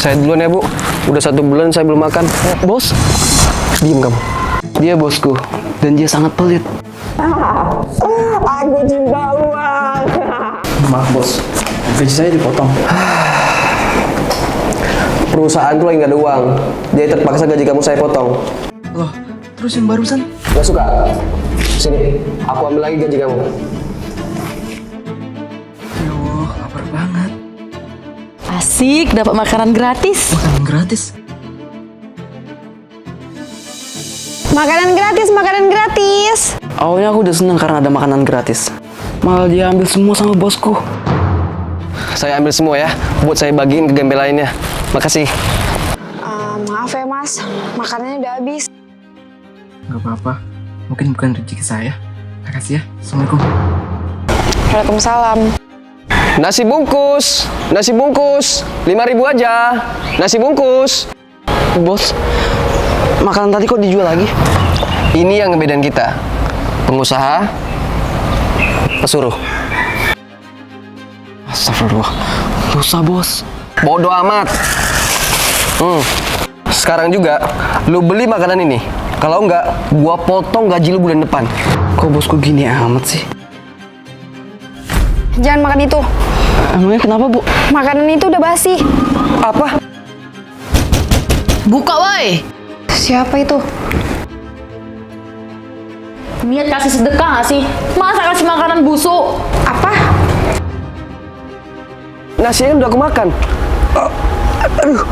Saya duluan ya, Bu. Udah 1 bulan saya belum makan. Bos, Diem kamu. dia bosku dan dia sangat pelit. Aku cinta uang. Maaf bos, gaji saya dipotong. Perusahaan tuh lagi nggak ada uang. Jadi terpaksa gaji kamu saya potong. Loh, terus yang barusan? Gak suka? Sini, aku ambil lagi gaji kamu. Aduh, lapar banget. Asik, dapat makanan gratis. Makanan gratis. Makanan gratis, makanan gratis. Awalnya aku udah seneng karena ada makanan gratis. Malah dia ambil semua sama bosku. Saya ambil semua ya, buat saya bagiin ke gembel lainnya. Makasih. Maaf ya mas, makanannya udah habis. Gak apa-apa, mungkin bukan rezeki saya. Makasih ya, Assalamualaikum. Waalaikumsalam. Nasi bungkus, 5.000 aja. Nasi bungkus. Bos, makanan tadi kok dijual lagi? Ini yang ngebedain kita. Pengusaha, pesuruh. Astagfirullah, dosa bos. Bodoh amat. Sekarang juga, lu beli makanan ini. Kalau enggak, gua potong gaji lu bulan depan. Kok bosku gini amat sih? Jangan makan itu. Emangnya kenapa bu? Makanan itu udah basi. Apa? Buka woi. Siapa itu? Niat kasih sedekah gak sih? Masa kasih makanan busuk? Apa? Nasinya udah aku makan. Aduh,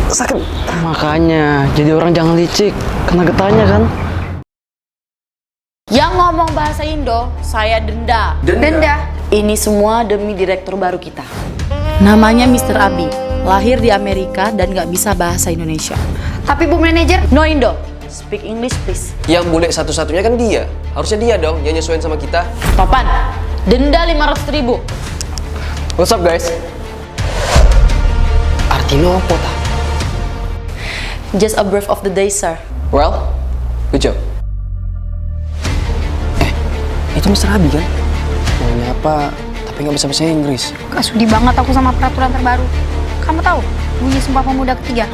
sakit. Makanya, jadi orang jangan licik. Kena getahnya kan? Yang ngomong bahasa Indo, saya denda. Denda. Ini semua demi direktur baru kita. Namanya Mr. Abi. Lahir di Amerika dan gak bisa bahasa Indonesia. Tapi bu manajer. No Indo. Speak English please. Yang bule satu-satunya kan dia. Harusnya dia dong yang nyesuaiin sama kita. Topan, denda 500.000. What's up guys? Artinya apa ta? Just a brief of the day, sir. Well, good job. Itu Mr. Abi kan? Maunya apa, tapi nggak bisa bahasa Inggris. Gak sudi banget aku sama peraturan terbaru. Kamu tahu bunyi Sumpah Pemuda ketiga?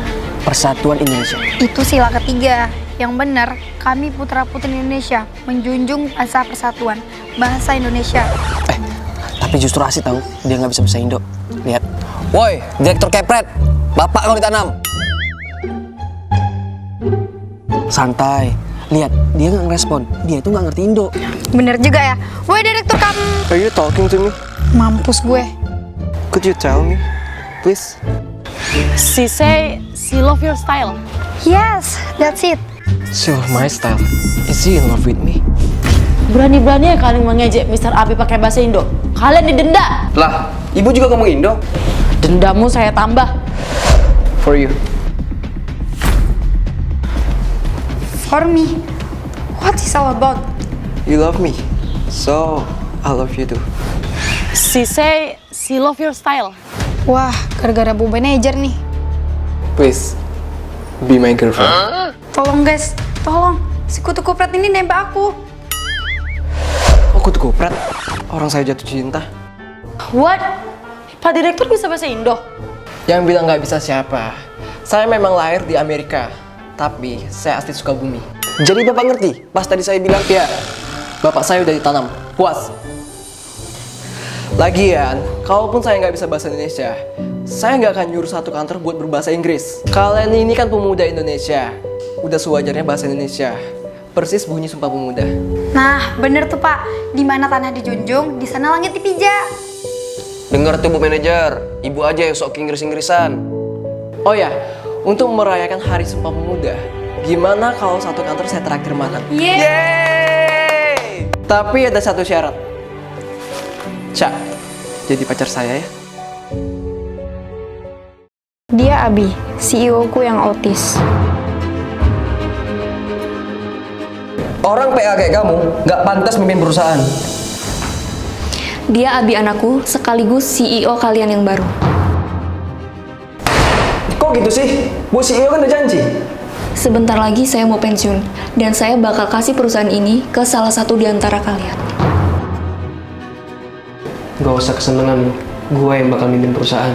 Persatuan Indonesia. Itu sila ketiga. Yang benar, kami putra-putri Indonesia menjunjung asas persatuan bahasa Indonesia. Tapi justru asik tahu, dia nggak bisa bahasa Indo. Lihat. Woi, direktur kepret. Bapak kalau ditanam. Santai. Lihat, dia nggak ngerespon. Dia itu nggak ngerti Indo. Bener juga ya. Woi direktur kamu. Are you talking to me? Mampus gue. Could you tell me, please? She say she love your style. Yes, that's it. Sure, my style. Is he in love with me? Berani-berani ya kalian mengejek Mr. Abi pakai bahasa Indo. Kalian didenda. Lah, ibu juga ngomong Indo. Dendamu saya tambah. For you. For me. What is all about? You love me. So, I love you too. She say she love your style. Wah, gara-gara bu manajer nih. Please, be my girlfriend. Tolong guys, tolong. Si kutu kupret ini nembak aku. Aku tuh kopret. Orang saya jatuh cinta. What? Pak Direktur bisa bahasa Indo? Yang bilang nggak bisa siapa? Saya memang lahir di Amerika, tapi saya asli Sukabumi. Jadi bapak ngerti? Pas tadi saya bilang, Ya, bapak saya udah ditanam. Puas. Lagian, kalaupun saya nggak bisa bahasa Indonesia, saya nggak akan nyuruh satu kantor buat berbahasa Inggris. Kalian ini kan pemuda Indonesia. Udah sewajarnya bahasa Indonesia. Persis bunyi Sumpah Pemuda. Nah, bener tuh Pak. Di mana tanah dijunjung, di sana langit dipijak. dengar tuh Bu Manajer, ibu aja yang sok Inggris-Inggrisan. Oh ya, untuk merayakan Hari Sumpah Pemuda, gimana kalau satu kantor saya traktir makan? Yeay! Tapi ada satu syarat. Cak, jadi pacar saya ya. Dia Abi, CEO ku yang autis. Orang PA kayak kamu nggak pantas memimpin perusahaan. Dia Abi anakku sekaligus CEO kalian yang baru. Kok gitu sih? Bu CEO kan udah janji. Sebentar lagi saya mau pensiun dan saya bakal kasih perusahaan ini ke salah satu di antara kalian. Gak usah kesenangan, gue yang bakal mimpin perusahaan.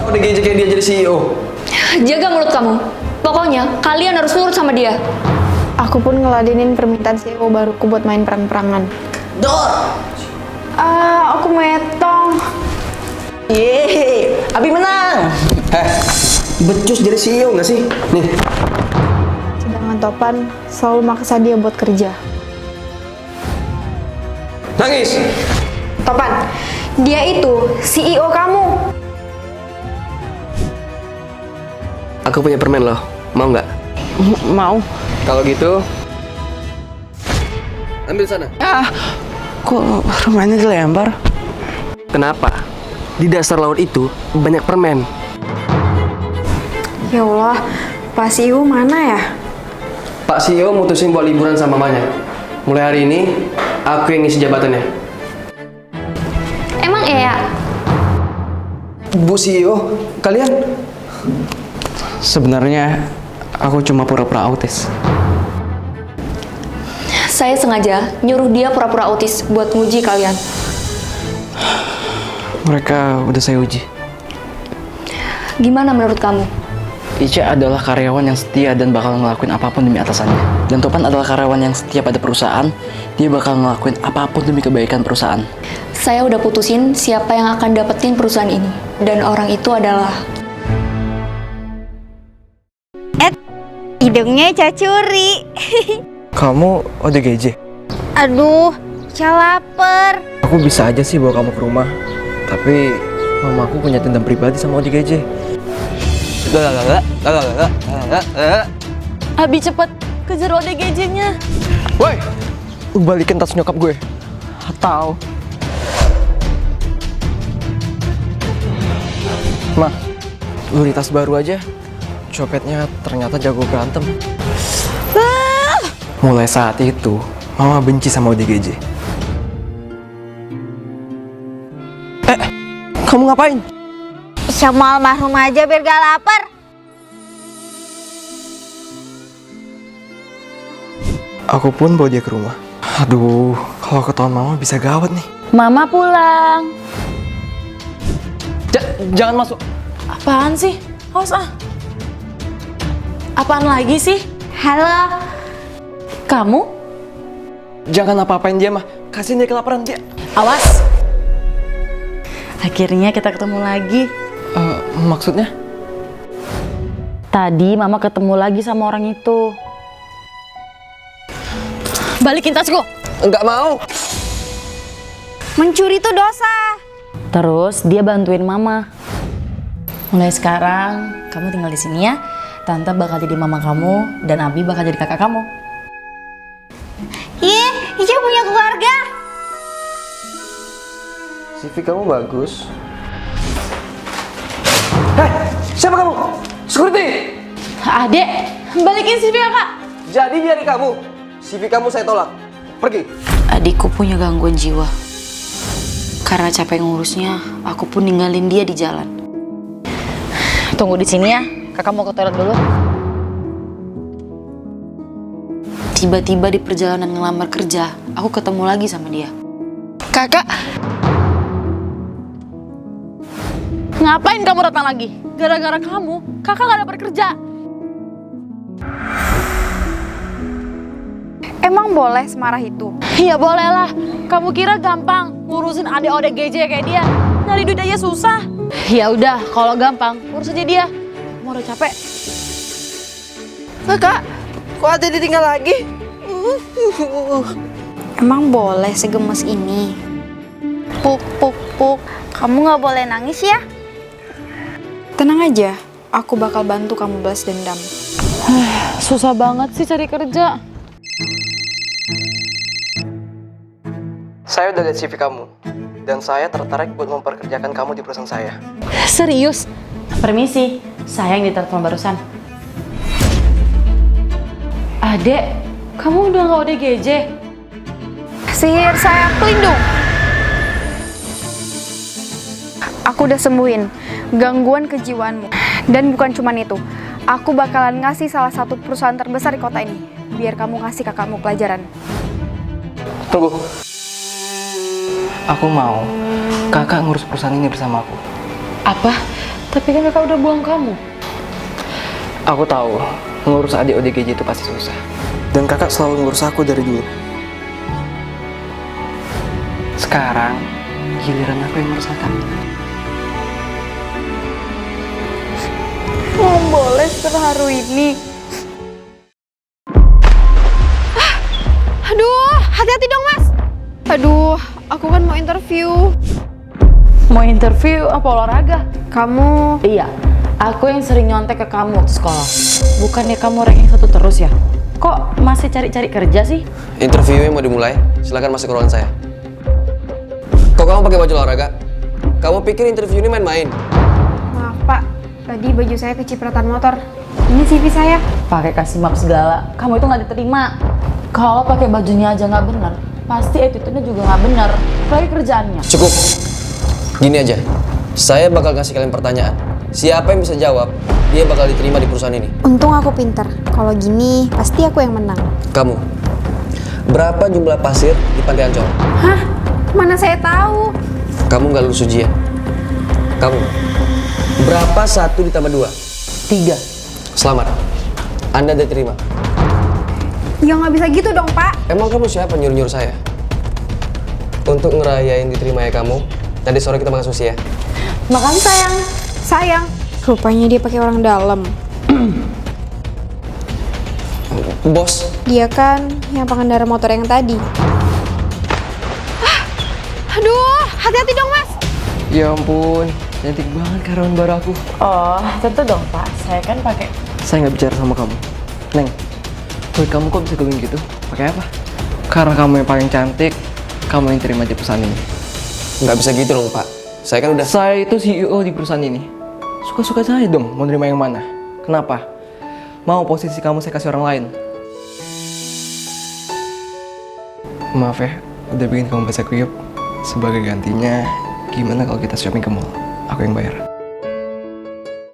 ODGJ kayak dia jadi CEO. Jaga mulut kamu. Pokoknya kalian harus nurut sama dia. Aku pun ngeladenin permintaan CEO baruku buat main perang-perangan. Dor. Aku metong. Yeay, Abi menang. Becus jadi CEO nggak sih? Nih, Sedangkan Topan selalu maksa dia buat kerja. nangis. Topan, dia itu CEO kamu. Aku punya permen loh, mau nggak? Mau. Kalau gitu, ambil sana. Kok rumahnya dilempar? Kenapa? Di dasar laut itu banyak permen. Ya Allah, Pak CEO mana ya? Pak CEO mutusin buat liburan sama mamanya. Mulai hari ini, aku yang ngisi jabatannya. Emang iya? Bu CEO, kalian? Sebenarnya, aku cuma pura-pura autis. Saya sengaja nyuruh dia pura-pura autis buat nguji kalian. Mereka udah saya uji. Gimana menurut kamu? Ica adalah karyawan yang setia dan bakal ngelakuin apapun demi atasannya. Dan Topan adalah karyawan yang setia pada perusahaan. Dia bakal ngelakuin apapun demi kebaikan perusahaan. Saya udah putusin siapa yang akan dapetin perusahaan ini. Dan orang itu adalah... Hidungnya cacuri. Kamu ODGJ? Aduh, Ica lapar. Aku bisa aja sih bawa kamu ke rumah. Tapi mamaku punya dendam pribadi sama ODGJ. Abi cepet kejar ODGJ-nya. Woi, lu balikin tas nyokap gue. Tahu. Mah, beli tas baru aja. Copetnya ternyata jago berantem. Mulai saat itu, Mama benci sama ODGJ. Kamu ngapain? Sama almarhum aja biar gak lapar. Aku pun bawa dia ke rumah. Aduh, kalau ketahuan Mama bisa gawat nih. Mama pulang. Jangan masuk. Apaan sih? Awas ah. Apaan lagi sih? Halo. Kamu? Jangan apa-apain dia, Mah. Kasihin dia kelaparan dia. Awas. Akhirnya kita ketemu lagi. Maksudnya? Tadi Mama ketemu lagi sama orang itu. Balikin tasku. Enggak mau. Mencuri itu dosa. Terus dia bantuin Mama. Mulai sekarang kamu tinggal di sini ya. Tante bakal jadi mama kamu dan Abi bakal jadi kakak kamu. Ih, Ica punya keluarga. CV kamu bagus. Siapa kamu? Security! Adek, balikin CV kakak. Jadi dia adik kamu. CV kamu saya tolak. Pergi. Adikku punya gangguan jiwa. Karena capek ngurusnya, aku pun ninggalin dia di jalan. Tunggu di sini ya, kakak mau ke toilet dulu. Tiba-tiba di perjalanan ngelamar kerja, aku ketemu lagi sama dia. Kakak, ngapain kamu datang lagi? Gara-gara kamu, kakak gak dapat kerja. Emang boleh semarah itu? Iya boleh lah, kamu kira gampang ngurusin adik ODGJ kayak dia? Nyari duit aja susah. Ya udah, kalau gampang, urus aja dia. Mau udah capek. Kakak, kok ada ditinggal lagi? Emang boleh segemes ini? Puk, puk, puk. Kamu gak boleh nangis ya? Tenang aja, aku bakal bantu kamu balas dendam. Susah banget sih cari kerja. Saya udah lihat CV kamu. Dan saya tertarik buat memperkerjakan kamu di perusahaan saya. Serius? Permisi, saya yang ditelepon barusan. Adek, kamu udah gak ODGJ? Sihir saya pelindung. Aku udah sembuhin gangguan kejiwaanmu. Dan bukan cuman itu, aku bakalan ngasih salah satu perusahaan terbesar di kota ini. Biar kamu ngasih kakakmu pelajaran. Tunggu. Aku mau kakak ngurus perusahaan ini bersama aku. Apa? Tapi kan kakak udah buang kamu. Aku tahu, ngurus adik ODGJ itu pasti susah. Dan kakak selalu ngurus aku dari dulu. Sekarang, giliran aku yang ngurus kakak. Boleh terharu ini. Aduh, hati-hati dong mas. Aduh, aku kan mau interview. Mau interview apa olahraga? Kamu Iya, aku yang sering nyontek ke kamu waktu sekolah. Bukannya kamu ranking 1 terus ya? Kok masih cari-cari kerja sih? Interviewnya mau dimulai, silakan masuk ke ruangan saya. Kok kamu pakai baju olahraga? Kamu pikir interview ini main-main? maaf pak, tadi baju saya kecipratan motor. Ini CV saya. Pakai kasih map segala, kamu itu nggak diterima. Kalau pakai bajunya aja nggak benar, pasti attitude-nya juga nggak benar. Apalagi kerjaannya. Cukup. Gini aja, saya bakal kasih kalian pertanyaan. Siapa yang bisa jawab, dia bakal diterima di perusahaan ini. Untung aku pinter. Kalau gini, pasti aku yang menang. Kamu, berapa jumlah pasir di Pantai Ancol? Hah? Mana saya tahu? Kamu nggak lulus ujian. Kamu, berapa 1 ditambah 2? 3. Selamat, Anda diterima. Ya nggak bisa gitu dong pak. Emang kamu siapa nyuruh-nyuruh saya? Untuk ngerayain diterimanya kamu, tadi sore kita makan sushi ya? Makasih sayang. Sayang. Rupanya dia pakai orang dalam. Bos, Dia kan yang pengendara motor yang tadi. Aduh, hati-hati dong mas. Ya ampun, cantik banget karyawan baru aku. Oh, tentu dong Pak. Saya kan pakai. Saya nggak bicara sama kamu. Neng, kulit kamu kok bisa glowing gitu? Pakai apa? Karena kamu yang paling cantik, kamu yang terima di perusahaan ini. nggak bisa gitu dong Pak. Saya kan udah... Saya itu CEO di perusahaan ini. Suka-suka saya dong, mau nerima yang mana? Kenapa? Mau posisi kamu saya kasih orang lain? Maaf ya, udah bikin kamu bahasa kuyup. Sebagai gantinya, gimana kalau kita shopping ke mall? Aku yang bayar.